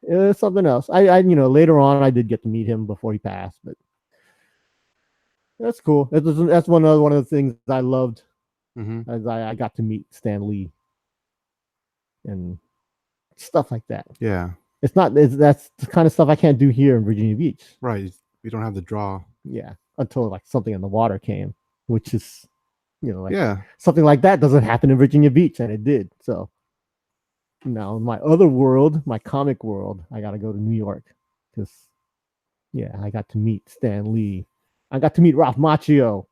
it was something else. I later on, I did get to meet him before he passed, but that's cool. That's one of the things I loved. As I got to meet Stan Lee and stuff like that. Yeah. That's the kind of stuff I can't do here in Virginia Beach. Right. We don't have the draw. Yeah. Until like something in the water came, which is, you know, like something like that doesn't happen in Virginia Beach, and it did. So now in my other world, my comic world, I got to go to New York because, yeah, I got to meet Stan Lee. I got to meet Ralph Macchio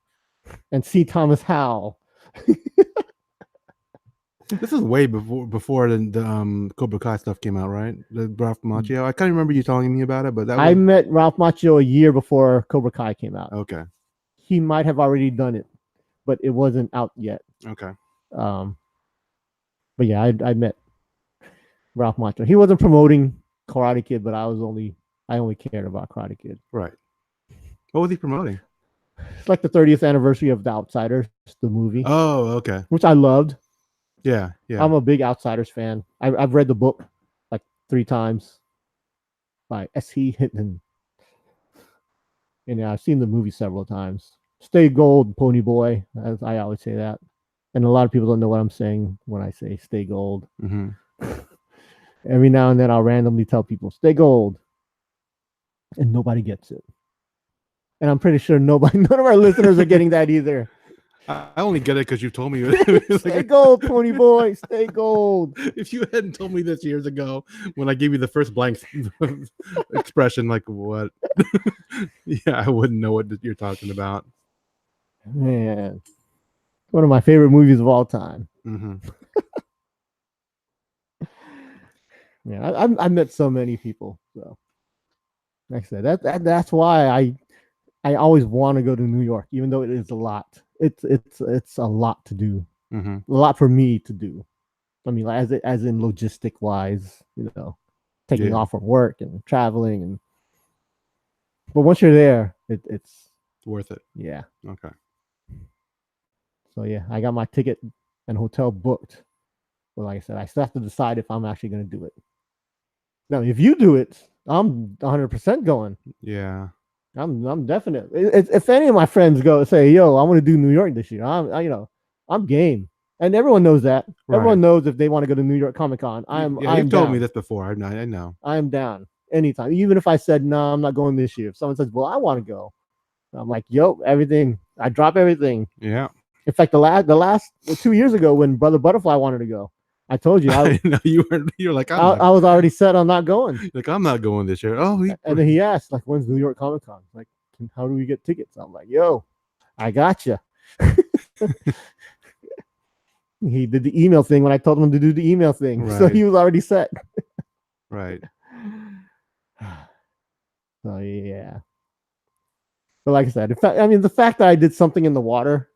and C. Thomas Howell. This is way before the Cobra Kai stuff came out, right? The Ralph Macchio. I can't remember you telling me about it, but I met Ralph Macchio a year before Cobra Kai came out. Okay. He might have already done it, but it wasn't out yet. Okay. But yeah, I met Ralph Macchio. He wasn't promoting Karate Kid, but I only cared about Karate Kid. Right. What was he promoting? It's like the 30th anniversary of The Outsiders, the movie. Oh, okay. Which I loved. Yeah. I'm a big Outsiders fan. I've read the book like 3 times by S.E. Hinton. And I've seen the movie several times. Stay gold, Pony Boy, as I always say that. And a lot of people don't know what I'm saying when I say stay gold. Every now and then I'll randomly tell people, stay gold. And nobody gets it. And I'm pretty sure none of our listeners are getting that either. I only get it because you told me. Stay gold, Pony Boy. Stay gold. If you hadn't told me this years ago, when I gave you the first blank expression, like what? Yeah, I wouldn't know what you're talking about. Man, one of my favorite movies of all time. Yeah, I met so many people. So, like I said, that's why I always want to go to New York, even though it is a lot. It's a lot to do. A lot for me to do. I mean, like, as in logistic wise, you know, taking off from work and traveling, but once you're there, it's worth it. Yeah. Okay. So yeah, I got my ticket and hotel booked, But like I said, I still have to decide if I'm actually going to do it. Now, if you do it, I'm 100% going. Yeah. I'm definite. If any of my friends go say, "Yo, I want to do New York this year," I'm game, and everyone knows that. Right. Everyone knows if they want to go to New York Comic Con. You've told me this before. I know. I'm down anytime. Even if I said no, I'm not going this year. If someone says, "Well, I want to go," I'm like, "Yo, everything." I drop everything. Yeah. In fact, the last 2 years ago when Brother Butterfly wanted to go, I told you I know you were like, I was already set on not going. Like, I'm not going this year. Oh, and then he asked, like, when's New York Comic Con? Like, how do we get tickets? I'm like, yo, I got you. He did the email thing when I told him to do the email thing, right. So he was already set. Right. So yeah. But like I said, the fact that I did something in the water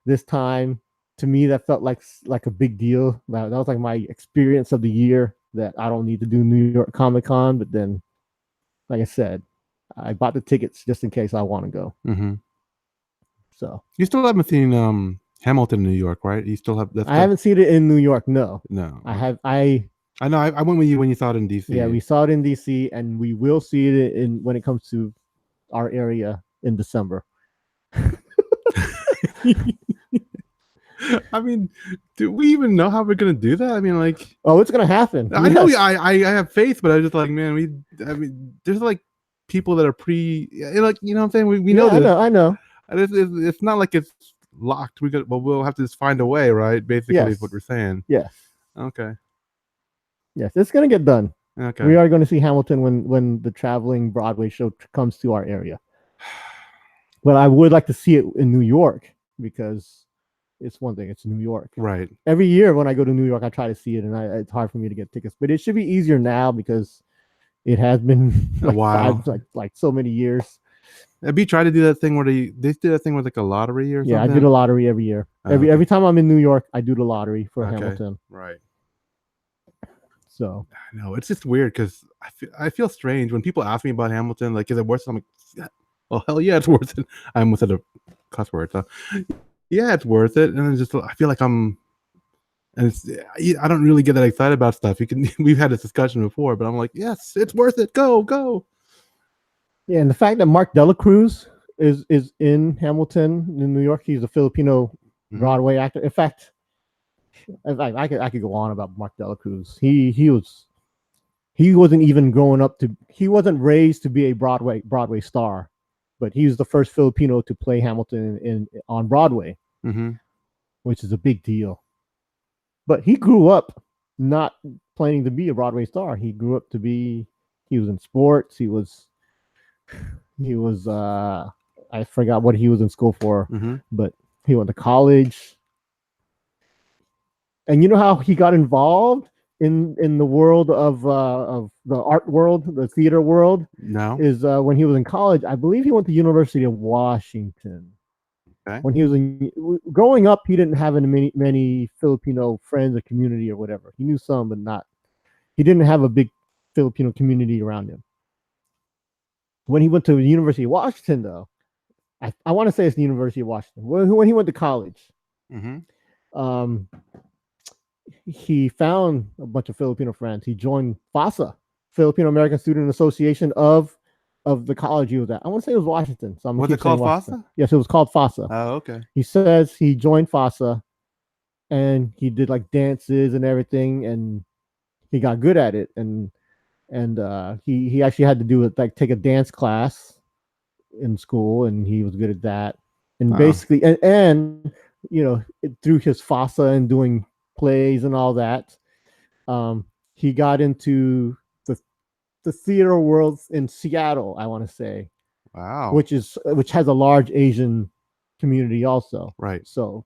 this time, to me, that felt like a big deal. That was like my experience of the year, that I don't need to do New York Comic Con. But then, like I said, I bought the tickets just in case I want to go. Mm-hmm. So you still haven't seen Hamilton, New York, right? You still have that. I haven't seen it in New York. No. I have. I know. I went with you when you saw it in DC. Yeah, we saw it in DC, and we will see it when it comes to our area in December. I mean, do we even know how we're gonna do that? I mean, like, it's gonna happen. I know. I have faith, but I just like, man, there's like people that are like, you know what I'm saying? We know this. I know. It's not like it's locked. We'll have to just find a way, right? Basically, is what we're saying. Yes. Okay. Yes, it's gonna get done. Okay. We are going to see Hamilton when the traveling Broadway show comes to our area. But I would like to see it in New York, because it's one thing. It's New York. Right. Every year when I go to New York, I try to see it, and it's hard for me to get tickets. But it should be easier now, because it has been a while, like so many years. Have you tried to do that thing where they did that thing with like a lottery or something? Yeah, I do the lottery every year. Every time I'm in New York, I do the lottery for Hamilton. Right. So I know it's just weird, because I feel strange when people ask me about Hamilton. Like, is it worth it? I'm like, well, hell yeah, it's worth it. I almost said a cuss word. So yeah, it's worth it. And I feel like I don't really get that excited about stuff. We've had this discussion before, but I'm like, yes, it's worth it. Go. Yeah, and the fact that Mark Delacruz is in Hamilton in New York, he's a Filipino Broadway actor. In fact, I could go on about Mark Delacruz. He wasn't even growing up he wasn't raised to be a Broadway star, but he was the first Filipino to play Hamilton on Broadway, which is a big deal. But he grew up not planning to be a Broadway star. He grew up he was in sports. He was I forgot what he was in school for, but he went to college. And you know how he got involved in the world of the art world, the theater world? No. Is when he was in college. I believe he went to University of Washington. Okay. When he was growing up, he didn't have many Filipino friends or community or whatever. He knew some, but he didn't have a big Filipino community around him. When he went to the University of Washington, though, I want to say it's the University of Washington. When he went to college, he found a bunch of Filipino friends. He joined FASA, Filipino-American Student Association of the college he was at. I want to say it was Washington. So was it called FASA? Yes, it was called FASA. Oh, okay. He says he joined FASA, and he did like dances and everything, and he got good at it. And he actually had to do it, like take a dance class in school, and he was good at that. And basically, and you know, through his FASA and doing plays and all that, he got into the theater world in Seattle, I want to say. Wow. Which has a large Asian community also. Right. So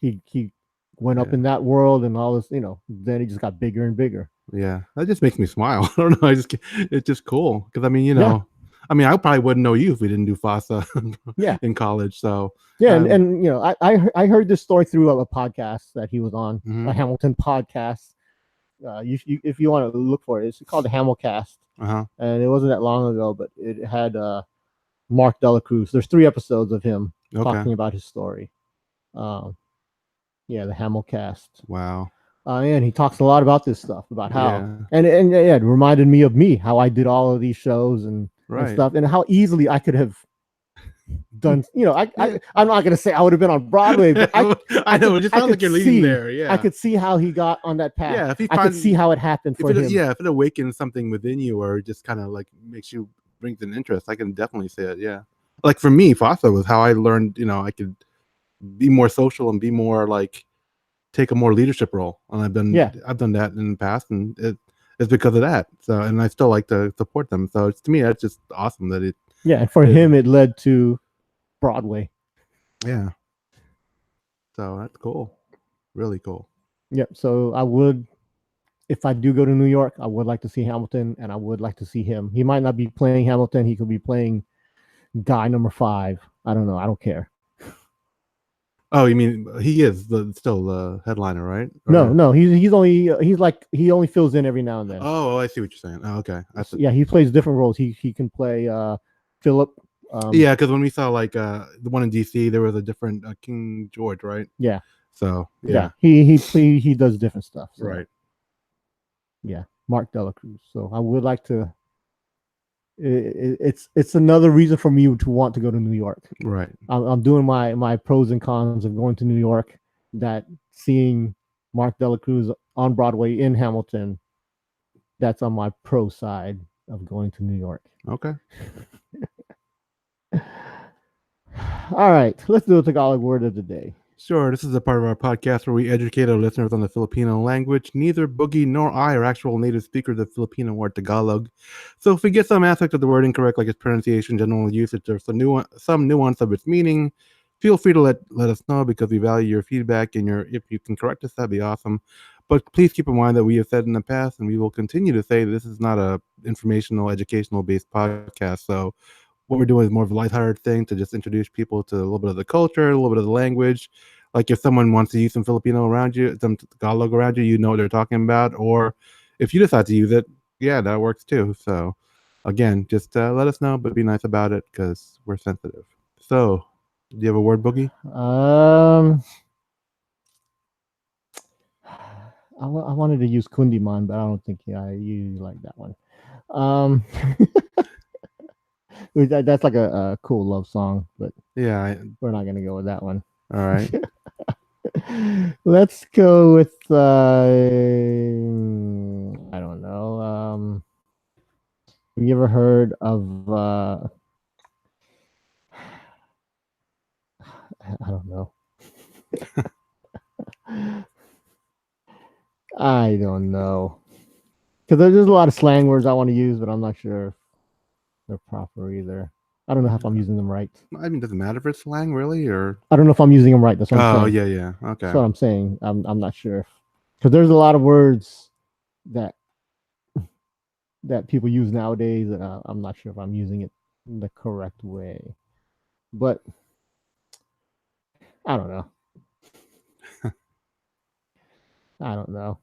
he went up in that world, and all this, you know, then he just got bigger and bigger. Yeah, that just makes me smile. I don't know. It's just cool, because I mean, you know, I mean, I probably wouldn't know you if we didn't do FASA in college. So yeah, and you know, I heard this story through a podcast that he was on, a Hamilton podcast. If you want to look for it, it's called the Hamilcast. And it wasn't that long ago, but it had Mark Delacruz. There's 3 episodes of him talking about his story. Yeah, the Hamilcast. Wow. And he talks a lot about this stuff, about how, and yeah, it reminded me of me, how I did all of these shows and stuff, and how easily I could have done. I'm not gonna say I would have been on Broadway, but I know it just sounds like you're leading there. Yeah, I could see how he got on that path. Yeah, I could see how it happened for him. Yeah, if it awakens something within you, or just kind of like makes you brings an interest, I can definitely say it. Yeah, like for me, FASA was how I learned. I could be more social and be more like take a more leadership role, and I've done that in the past, and it's because of that. So, and I still like to support them. So, to me, that's just awesome that it. Yeah, and for him, it led to Broadway. Yeah. So that's cool. Really cool. Yep. So I would, if I do go to New York, I would like to see Hamilton, and I would like to see him. He might not be playing Hamilton. He could be playing guy number 5. I don't know. I don't care. Oh, you mean he is still the headliner, right? No. He only fills in every now and then. Oh, I see what you're saying. Oh, okay. Yeah, he plays different roles. He can play Philip. Yeah, because when we saw like the one in DC, there was a different King George, right? Yeah. So yeah, he does different stuff. So. Right. Yeah, Mark Dela Cruz. So I would like to. It's another reason for me to want to go to New York. Right. I'm doing my pros and cons of going to New York. That seeing Mark Dela Cruz on Broadway in Hamilton, that's on my pro side of going to New York. Okay. All right, let's do a Tagalog word of the day. Sure, this is a part of our podcast where we educate our listeners on the Filipino language. Neither Boogie nor I are actual native speakers of Filipino or Tagalog. So if we get some aspect of the word incorrect, like its pronunciation, general usage, or some nuance of its meaning, feel free to let us know, because we value your feedback, and if you can correct us, that'd be awesome. But please keep in mind that we have said in the past, and we will continue to say, this is not a informational, educational-based podcast. So what we're doing is more of a lighthearted thing to just introduce people to a little bit of the culture, a little bit of the language. Like if someone wants to use some Filipino around you, some Tagalog around you, you know what they're talking about. Or if you decide to use it, yeah, that works too. So again, just let us know, but be nice about it, because we're sensitive. So do you have a word, Boogie? I wanted to use Kundiman, but I don't think you like that one. That's like a cool love song, but yeah, we're not gonna go with that one. All right. Let's go with I don't know. Have you ever heard of I don't know. I don't know, because there's a lot of slang words I want to use, but I'm not sure if they're proper either. I don't know if I'm using them right. I mean, does it matter if it's slang, really, or I don't know if I'm using them right. That's what I'm saying. Yeah. Okay. That's what I'm saying. I'm not sure, because there's a lot of words that people use nowadays, and I'm not sure if I'm using it the correct way. But I don't know. I don't know.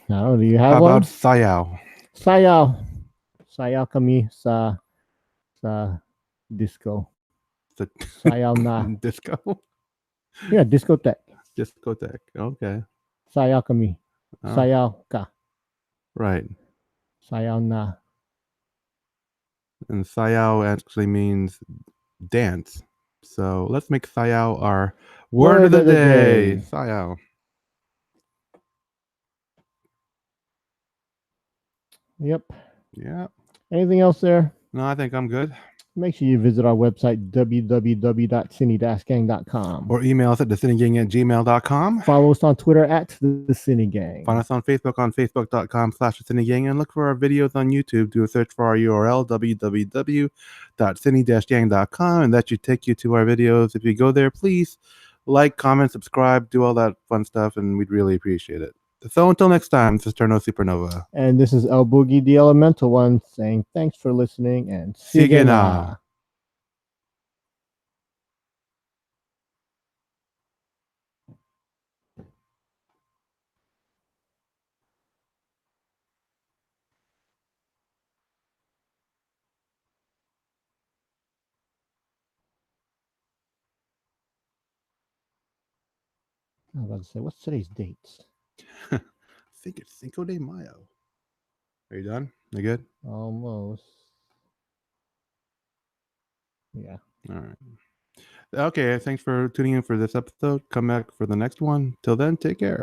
No, do you have How one? How about sayaw? Sayaw kami sa disco. Sayaw na. Disco? Yeah, discotheque. Discotheque. Okay. Sayaw kami. Sayaw ka. Right. Sayaw na. And sayaw actually means dance. So let's make sayaw our word of the day. Sayaw. Yep. Yeah. Anything else there? No, I think I'm good. Make sure you visit our website, www.sini-gang.com. Or email us at thesini-gang@gmail.com. Follow us on Twitter at the Sini-Gang. Find us on Facebook on facebook.com/thesini-gang, and look for our videos on YouTube. Do a search for our URL, www.sini-gang.com, and that should take you to our videos. If you go there, please like, comment, subscribe, do all that fun stuff, and we'd really appreciate it. So until next time, this is Turno Supernova. And this is l-boogy, the elemental one, saying thanks for listening and sige na. I was about to say, what's today's dates? I think it's Cinco de Mayo. Are you done? You good? Almost. Yeah. All right. Okay, thanks for tuning in for this episode. Come back for the next one. Till then, take care.